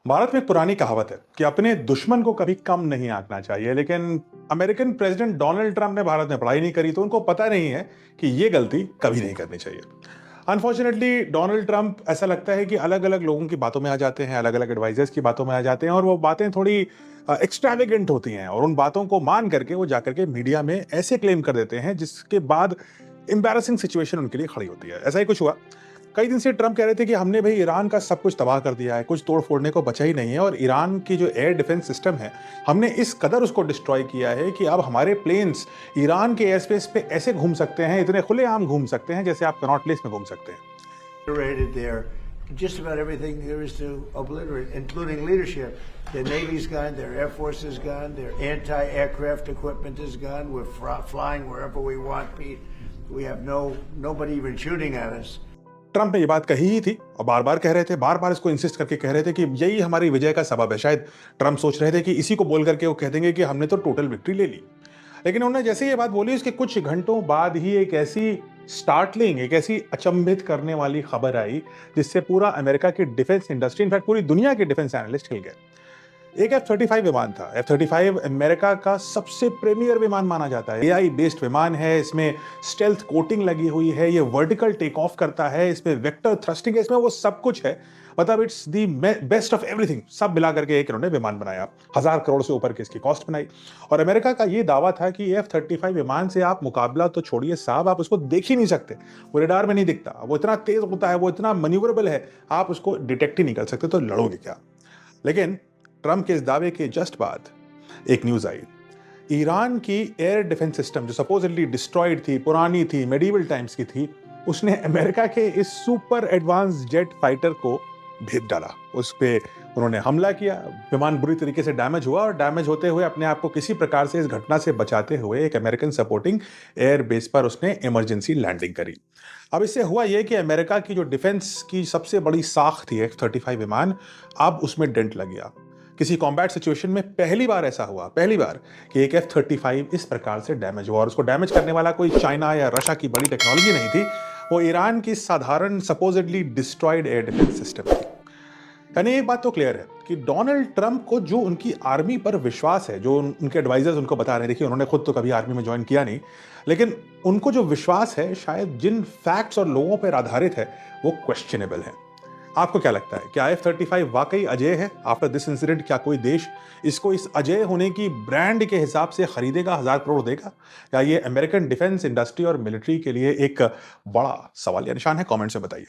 भारत में एक पुरानी कहावत है कि अपने दुश्मन को कभी कम नहीं आंकना चाहिए, लेकिन अमेरिकन प्रेसिडेंट डोनाल्ड ट्रंप ने भारत में पढ़ाई नहीं करी, तो उनको पता नहीं है कि ये गलती कभी नहीं करनी चाहिए। अनफॉर्चुनेटली डोनाल्ड ट्रंप ऐसा लगता है कि अलग अलग लोगों की बातों में आ जाते हैं, अलग अलग एडवाइजर्स की बातों में आ जाते हैं, और वो बातें थोड़ी एक्स्ट्रावेगेंट होती हैं, और उन बातों को मान करके वो जाकर के मीडिया में ऐसे क्लेम कर देते हैं जिसके बाद एम्बैरसिंग सिचुएशन उनके लिए खड़ी होती है। ऐसा ही कुछ हुआ। कई दिन से ट्रंप कह रहे थे कि हमने भाई ईरान का सब कुछ तबाह कर दिया है, कुछ तोड़ फोड़ने को बचा ही नहीं है, और ईरान की जो एयर डिफेंस सिस्टम है, हमने इस कदर उसको डिस्ट्रॉय किया है कि अब हमारे प्लेन्स ईरान के एयर स्पेस पे ऐसे घूम सकते हैं, इतने खुलेआम घूम सकते हैं जैसे आप कनॉट प्लेस में घूम सकते हैं। There, just about everything there is to obliterate, including leadership. Their Navy's gone, their Air Force is gone, their anti-aircraft equipment is gone. We're flying wherever we want, Pete. We have nobody even shooting at us. Trump ने ये बात कही ही थी और बार बार कह रहे थे, बार बार इसको इंसिस्ट करके कह रहे थे कि यही हमारी विजय का सबब है। शायद ट्रंप सोच रहे थे कि इसी को बोल करके वो कह देंगे कि हमने तो टोटल विक्ट्री ले ली। लेकिन उन्होंने जैसे ये बात बोली, उसके कुछ घंटों बाद ही एक ऐसी स्टार्टलिंग, एक ऐसी अचंभित करने वाली खबर आई जिससे पूरा अमेरिका की डिफेंस इंडस्ट्री, इनफैक्ट पूरी दुनिया के डिफेंस एनालिस्ट हिल गए। एक F-35 विमान था। F-35 अमेरिका का सबसे प्रीमियर विमान माना जाता है। एआई बेस्ड विमान है, इसमें स्टेल्थ कोटिंग लगी हुई है, ये वर्टिकल टेक ऑफ करता है, इसमें वेक्टर थ्रस्टिंग है, इसमें वो सब कुछ है। मतलब it's the best of everything. सब मिला करके एक इन्होंने विमान बनाया, 1000 करोड़ से ऊपर की इसकी कॉस्ट बनाई। और अमेरिका का ये दावा था कि F-35 विमान से आप मुकाबला तो छोड़िए साहब, आप उसको देख ही नहीं सकते, वो रडार में नहीं दिखता, वो इतना तेज होता है, वो इतना मैन्यूवरेबल है, आप उसको डिटेक्ट ही नहीं कर सकते, तो लड़ोगे क्या। लेकिन ट्रंप के इस दावे के जस्ट बाद एक न्यूज आई। ईरान की एयर डिफेंस सिस्टम जो सपोजिटली डिस्ट्रॉयड थी, पुरानी थी, मेडिवल टाइम्स की थी, उसने अमेरिका के इस सुपर एडवांस जेट फाइटर को भेद डाला। उस पे उन्होंने हमला किया, विमान बुरी तरीके से डैमेज हुआ, और डैमेज होते हुए अपने आप को किसी प्रकार से इस घटना से बचाते हुए एक अमेरिकन सपोर्टिंग एयर बेस पर उसने इमरजेंसी लैंडिंग करी। अब इससे हुआ यह कि अमेरिका की जो डिफेंस की सबसे बड़ी साख थी F-35 विमान, अब उसमें डेंट लग गया। किसी कॉम्बैट सिचुएशन में पहली बार ऐसा हुआ, पहली बार कि एक F-35 इस प्रकार से डैमेज हुआ, और उसको डैमेज करने वाला कोई चाइना या रशिया की बड़ी टेक्नोलॉजी नहीं थी, वो ईरान की साधारण supposedly destroyed air defence system थी। यानी एक बात तो क्लियर है कि डोनाल्ड ट्रंप को जो उनकी आर्मी पर विश्वास है, जो उनके एडवाइजर्स उनको बता रहे हैं, देखिए उन्होंने खुद तो कभी आर्मी में ज्वाइन किया नहीं, लेकिन उनको जो विश्वास है शायद जिन फैक्ट्स और लोगों पर आधारित है वो क्वेश्चनेबल है। आपको क्या लगता है, क्या F-35 वाकई अजेय है? आफ्टर दिस इंसिडेंट क्या कोई देश इसको इस अजेय होने की ब्रांड के हिसाब से खरीदेगा, 1000 करोड़ देगा? या ये अमेरिकन डिफेंस इंडस्ट्री और मिलिट्री के लिए एक बड़ा सवालिया निशान है? कमेंट्स में बताइए।